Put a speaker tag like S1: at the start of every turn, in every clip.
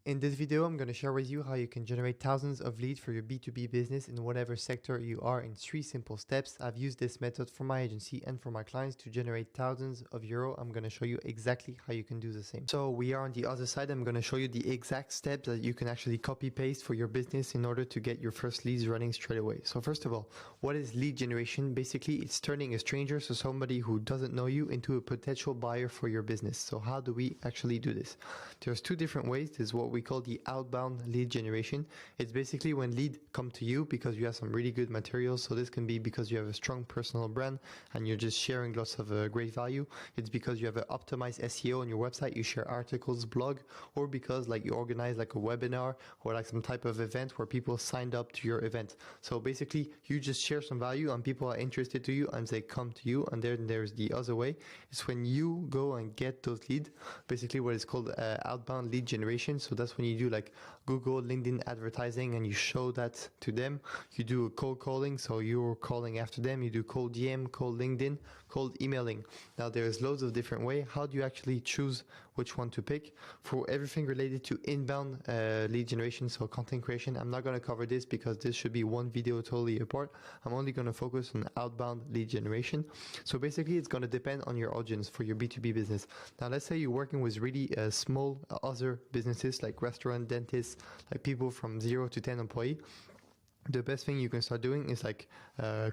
S1: In this video, I'm going to share with you how you can generate thousands of leads for your B2B business in whatever sector you are in 3 simple steps. I've used this method for my agency and for my clients to generate thousands of euro. I'm going to show you exactly how you can do the same. So we are on the other side. I'm going to show you the exact steps that you can actually copy paste for your business in order to get your first leads running straight away. So first of all, what is lead generation? Basically, it's turning a stranger, so somebody who doesn't know you, into a potential buyer for your business. So how do we actually do this? There's 2 different ways. There's what we call the outbound lead generation. It's basically when lead come to you because you have some really good materials. So this can be because you have a strong personal brand and you're just sharing lots of great value. It's because you have an optimized SEO on your website, you share articles, blog, or because like you organize like a webinar or like some type of event where people signed up to your event. So basically you just share some value and people are interested to you and they come to you. And then there's the other way. It's when you go and get those leads, basically what is called outbound lead generation. So that's when you do like Google, LinkedIn advertising and you show that to them. You do a cold calling, so you're calling after them. You do cold DM, cold LinkedIn, cold emailing. Now there's loads of different ways. How do you actually choose which one to pick? For everything related to inbound lead generation, so content creation, I'm not going to cover this because this should be one video totally apart. I'm only going to focus on outbound lead generation. So basically it's going to depend on your audience for your B2B business. Now let's say you're working with really small other businesses like restaurant, dentists, like people from 0 to 10 employee. The best thing you can start doing is like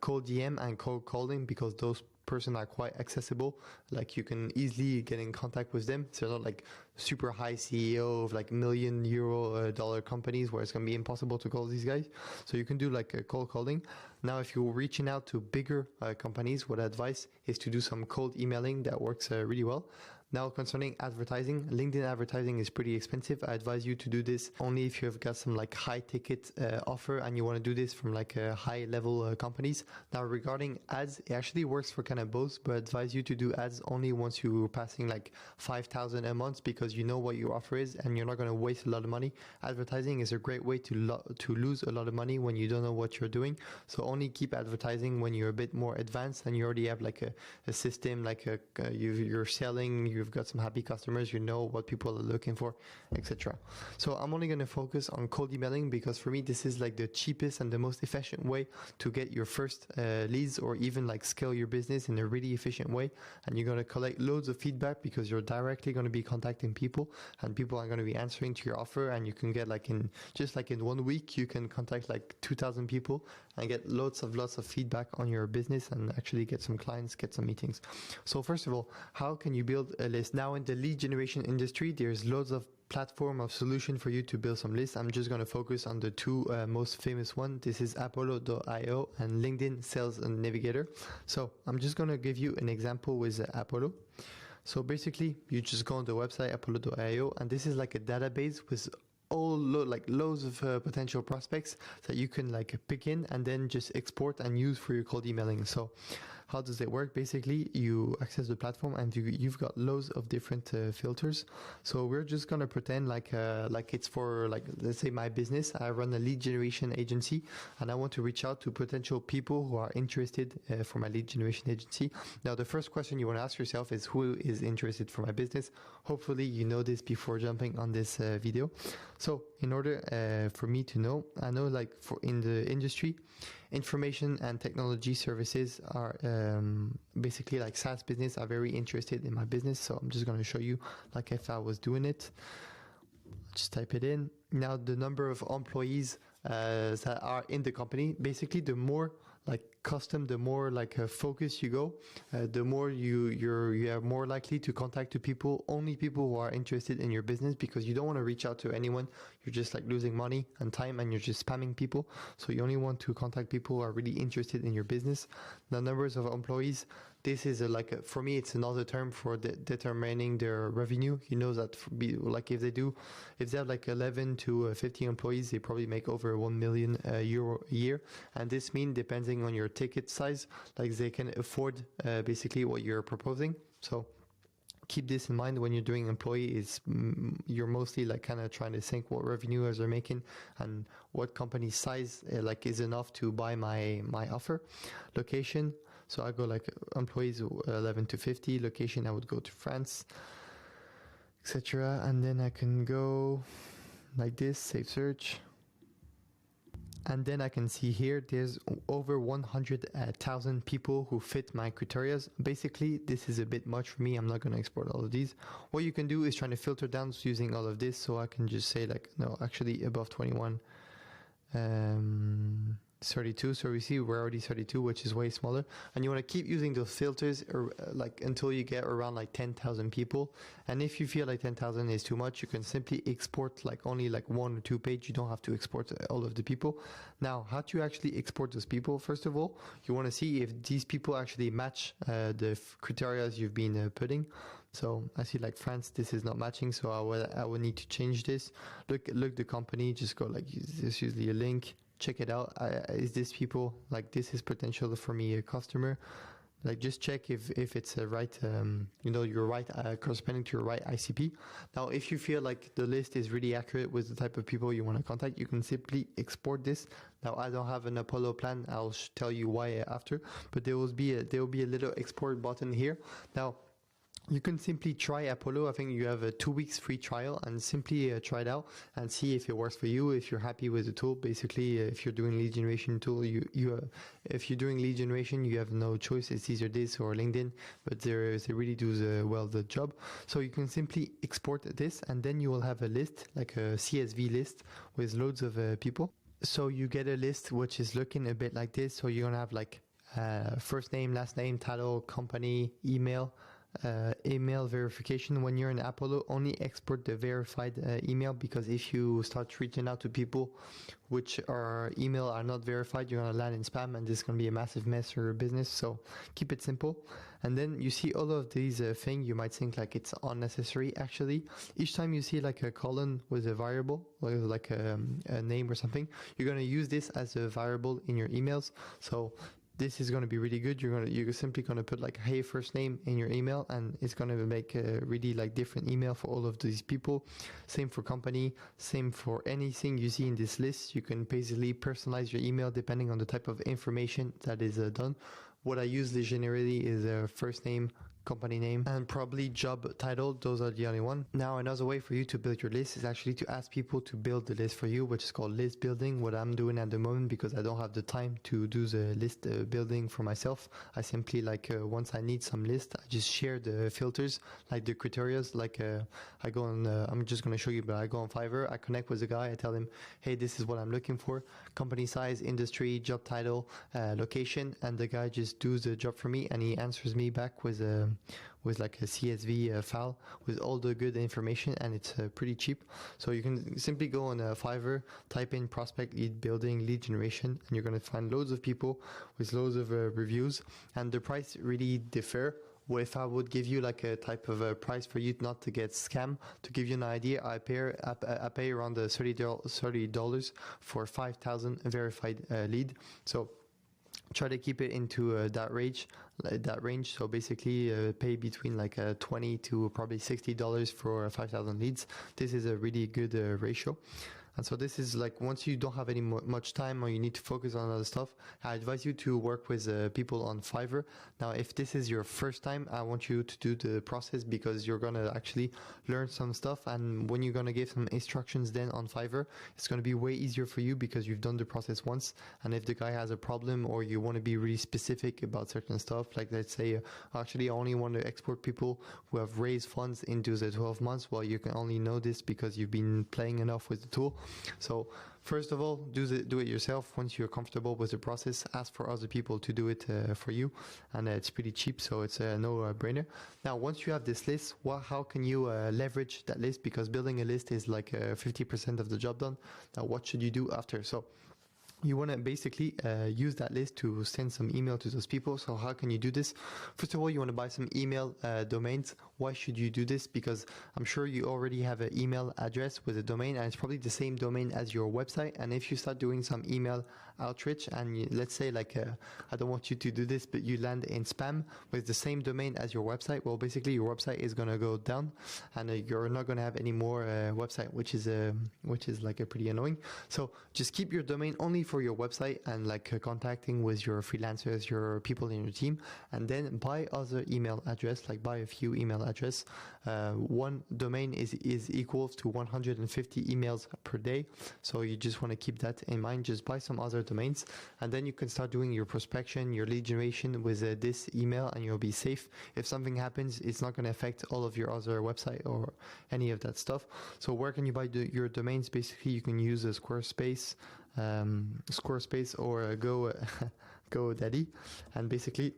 S1: cold DM and cold calling, because those person are quite accessible. Like you can easily get in contact with them. So they're not like super high CEO of like $1,000,000 dollar companies where it's going to be impossible to call these guys. So you can do like a cold calling. Now, if you're reaching out to bigger companies, what I advise is to do some cold emailing. That works really well. Now, concerning advertising, LinkedIn advertising is pretty expensive. I advise you to do this only if you've got some like high ticket offer and you want to do this from like high level companies. Now, regarding ads, it actually works for kind of both, but I advise you to do ads only once you're passing like 5,000 a month, because you know what your offer is and you're not going to waste a lot of money. Advertising is a great way to lose a lot of money when you don't know what you're doing. So only keep advertising when you're a bit more advanced and you already have like a system, like you're selling, you've got some happy customers, you know what people are looking for, etc. So I'm only going to focus on cold emailing because for me this is like the cheapest and the most efficient way to get your first leads, or even like scale your business in a really efficient way. And you're going to collect loads of feedback because you're directly going to be contacting people and people are going to be answering to your offer. And you can get like in 1 week you can contact like 2,000 people and get lots of feedback on your business and actually get some clients, get some meetings. So first of all, how can you build a list? Now in the lead generation industry, there's loads of platform of solution for you to build some lists. I'm just going to focus on the 2 most famous one. This is Apollo.io and LinkedIn Sales and Navigator. So I'm just going to give you an example with Apollo. So basically you just go on the website Apollo.io and this is like a database with loads of potential prospects that you can like pick in and then just export and use for your cold emailing. So how does it work? Basically you access the platform and you've got loads of different filters. So we're just going to pretend like it's for like, let's say my business. I run a lead generation agency and I want to reach out to potential people who are interested for my lead generation agency. Now the first question you want to ask yourself is, who is interested for my business? Hopefully you know this before jumping on this video. So in order for me to know, I know like for in the industry, information and technology services are basically like SaaS business are very interested in my business. So I'm just going to show you like if I was doing it. Just type it in. Now the number of employees that are in the company, basically the more like custom, the more like focus you go, the more you're more likely to contact to people, only people who are interested in your business, because you don't want to reach out to anyone. You're just like losing money and time and you're just spamming people. So you only want to contact people who are really interested in your business. The numbers of employees, this is for me, it's another term for determining their revenue. You know that like if they have like 11 to 15 employees, they probably make over 1 million euro a year. And this means depending on your ticket size, like they can afford basically what you're proposing. So keep this in mind when you're doing employees. You're mostly like kind of trying to think what revenue they're making and what company size like is enough to buy my offer. Location, so I go like employees 11 to 50. Location, I would go to France, etc. And then I can go like this, save search. And then I can see here there's over 100,000 people who fit my criteria. Basically, this is a bit much for me. I'm not going to export all of these. What you can do is trying to filter down using all of this. So I can just say like, no, actually above 21, 32. So we see we're already 32, which is way smaller. And you want to keep using those filters like until you get around like 10,000 people. And if you feel like 10,000 is too much, you can simply export like only like 1 or 2 pages. You don't have to export all of the people. Now, how to actually export those people? First of all, you want to see if these people actually match the criteria you've been putting. So I see like France, this is not matching. So I will need to change this. Look the company, just go like, this usually a link. Check it out. Is this people like this is potential for me a customer? Like just check if it's a right you're right corresponding to your right ICP. Now if you feel like the list is really accurate with the type of people you want to contact, you can simply export this. Now I don't have an Apollo plan. I'll tell you why after, but there will be a little export button here. Now you can simply try Apollo. I think you have a 2 weeks free trial and simply try it out and see if it works for you, if you're happy with the tool. Basically, if you're doing lead generation tool, if you're doing lead generation, you have no choice. It's either this or LinkedIn, but they really do the job. So you can simply export this and then you will have a list, like a CSV list with loads of people. So you get a list which is looking a bit like this. So you're going to have like first name, last name, title, company, email, email verification. When you're in Apollo, only export the verified email, because if you start reaching out to people which are email are not verified, you're going to land in spam and this is going to be a massive mess for your business. So keep it simple. And then you see all of these things, you might think like it's unnecessary. Actually, each time you see like a colon with a variable, like a name or something, you're going to use this as a variable in your emails. So this is going to be really good. You're simply going to put like, hey, first name in your email, and it's going to make a really like different email for all of these people. Same for company, same for anything you see in this list. You can basically personalize your email depending on the type of information that is done. What I usually generally is first name, company name, and probably job title. Those are the only one. Now, another way for you to build your list is actually to ask people to build the list for you, which is called list building. What I'm doing at the moment, because I don't have the time to do the list building for myself, I simply once I need some list, I just share the filters, like the criterias. I go on, I'm just going to show you, but I go on Fiverr, I connect with the guy, I tell him, hey, this is what I'm looking for, company size, industry, job title, location, and the guy just does the job for me, and he answers me back with like a CSV file with all the good information, and it's pretty cheap. So you can simply go on Fiverr, type in prospect lead building, lead generation, and you're going to find loads of people with loads of reviews, and the price really differ. Well, if I would give you like a type of a price for you not to get scammed, to give you an idea, I pay around $30 for 5,000 verified lead. So try to keep it into that range. So basically pay between like $20 to probably $60 for 5,000 leads. This is a really good ratio. And so this is like, once you don't have any much time or you need to focus on other stuff, I advise you to work with people on Fiverr. Now, if this is your first time, I want you to do the process, because you're going to actually learn some stuff. And when you're going to give some instructions then on Fiverr, it's going to be way easier for you because you've done the process once. And if the guy has a problem, or you want to be really specific about certain stuff, like let's say, actually I only want to export people who have raised funds into the 12 months, well, you can only know this because you've been playing enough with the tool. So first of all, do it yourself. Once you're comfortable with the process, ask for other people to do it for you, and it's pretty cheap, so it's a no-brainer. Now, once you have this list, how can you leverage that list? Because building a list is like 50% of the job done. Now, what should you do after? So you want to basically use that list to send some email to those people. So how can you do this? First of all, you want to buy some email domains. Why should you do this? Because I'm sure you already have an email address with a domain, and it's probably the same domain as your website. And if you start doing some email outreach, and let's say I don't want you to do this, but you land in spam with the same domain as your website, well, basically your website is going to go down, and you're not going to have any more website, which is like a pretty annoying. So just keep your domain only for for your website and like contacting with your freelancers, your people in your team, and then buy other email address, like buy a few email address. One domain is equals to 150 emails per day. So you just want to keep that in mind. Just buy some other domains, and then you can start doing your prospection, your lead generation with this email, and you'll be safe. If something happens, it's not going to affect all of your other website or any of that stuff. So where can you buy your domains? Basically, you can use a Squarespace or GoDaddy, and basically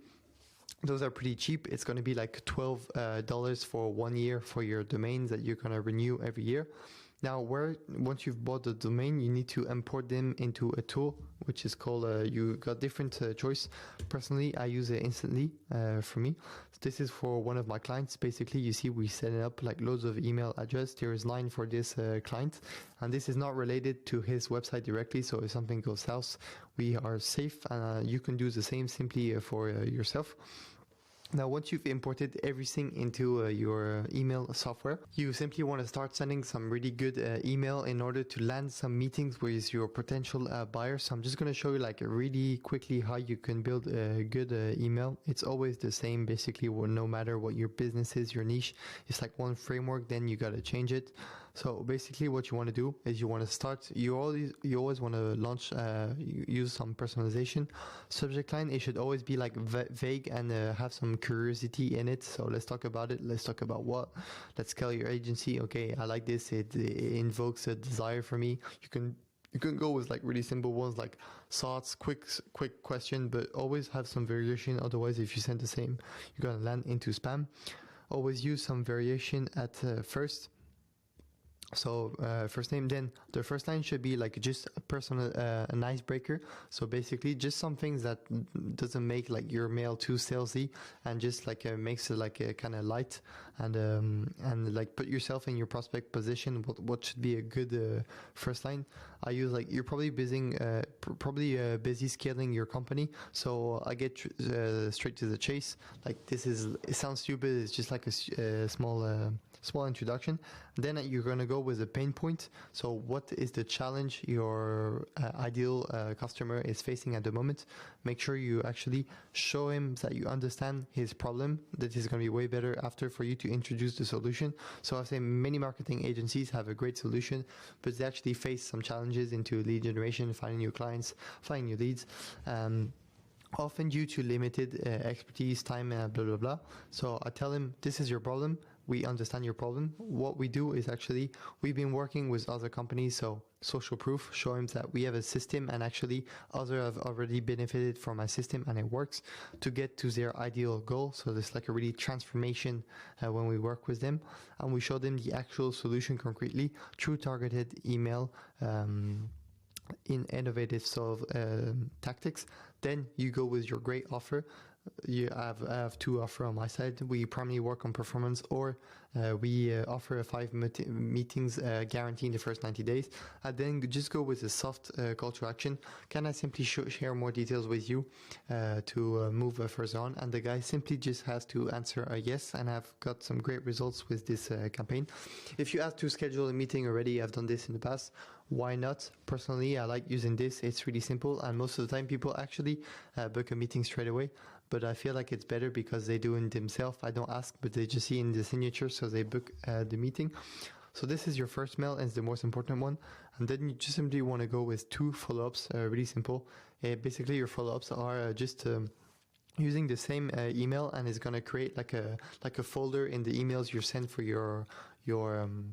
S1: those are pretty cheap. It's going to be like $12 for 1 year for your domains that you're going to renew every year. Now, once you've bought the domain, you need to import them into a tool, which is called, you got different choice. Personally, I use it instantly for me. So this is for one of my clients. Basically, you see, we set up like loads of email address. There is 9 for this client, and this is not related to his website directly. So if something goes south, we are safe. You can do the same simply for yourself. Now, once you've imported everything into your email software, you simply want to start sending some really good email in order to land some meetings with your potential buyers. So I'm just going to show you like really quickly how you can build a good email. It's always the same, basically, no matter what your business is, your niche. It's like one framework, then you got to change it. So basically what you want to do is you want to start, you always want to launch, use some personalization. Subject line, it should always be like vague and have some curiosity in it. So let's talk about it. Let's talk about what. Let's scale your agency. Okay, I like this. It invokes a desire for me. You can go with like really simple ones like thoughts, quick question, but always have some variation. Otherwise, if you send the same, you're going to land into spam. Always use some variation at first. So first name, then the first line should be like just a personal, an icebreaker. So basically just some things that doesn't make like your mail too salesy, and just like makes it like a kind of light, and like put yourself in your prospect position. What should be a good first line? I use like, you're probably busy scaling your company. So I get straight to the chase. Like it sounds stupid. It's just like a small introduction. Then you're going to go with a pain point. So what is the challenge your ideal customer is facing at the moment? Make sure you actually show him that you understand his problem. That is going to be way better after for you to introduce the solution. So I say many marketing agencies have a great solution, but they actually face some challenges into lead generation, finding new clients, finding new leads. Often due to limited expertise, time, blah, blah, blah. So I tell him, this is your problem. We understand your problem. What we do is actually, we've been working with other companies, so social proof, show him that we have a system, and actually others have already benefited from my system and it works to get to their ideal goal. So there's like a really transformation when we work with them, and we show them the actual solution concretely through targeted email, in innovative tactics. Then you go with your great offer. I have 2 offers on my side. We primarily work on performance, or we offer a 5 meetings guarantee in the first 90 days. And then just go with a soft call to action. Can I simply share more details with you to move further on? And the guy simply just has to answer a yes, and I've got some great results with this campaign. If you ask to schedule a meeting already, I've done this in the past. Why not? Personally, I like using this. It's really simple, and most of the time people actually book a meeting straight away. But I feel like it's better because they do it themselves. I don't ask, but they just see in the signature, so they book the meeting. So this is your first mail, and it's the most important one. And then you just simply want to go with 2 follow-ups, really simple. Basically, your follow-ups are just using the same email, and it's going to create like a folder in the emails you send for your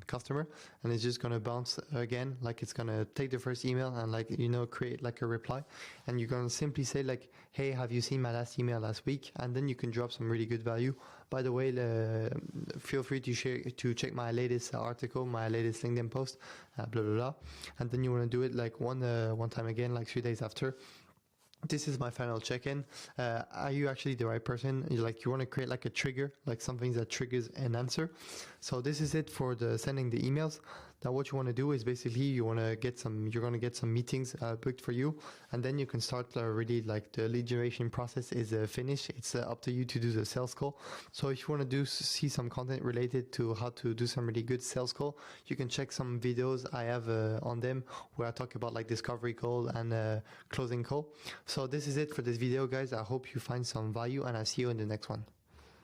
S1: customer, and it's just going to bounce again. Like it's going to take the first email and create like a reply, and you're going to simply say like, hey, have you seen my last email last week? And then you can drop some really good value. By the way, feel free to check my latest article, my latest LinkedIn post, blah blah blah. And then you want to do it like one time again, like 3 days after. This is my final check-in. Are you actually the right person? You want to create like a trigger, like something that triggers an answer. So this is it for the sending the emails. Now what you want to do is basically you're going to get some meetings booked for you, and then you can start really like the lead generation process is finished. It's up to you to do the sales call. So if you want to see some content related to how to do some really good sales call, you can check some videos I have on them where I talk about like discovery call and closing call. So this is it for this video, guys. I hope you find some value, and I'll see you in the next one.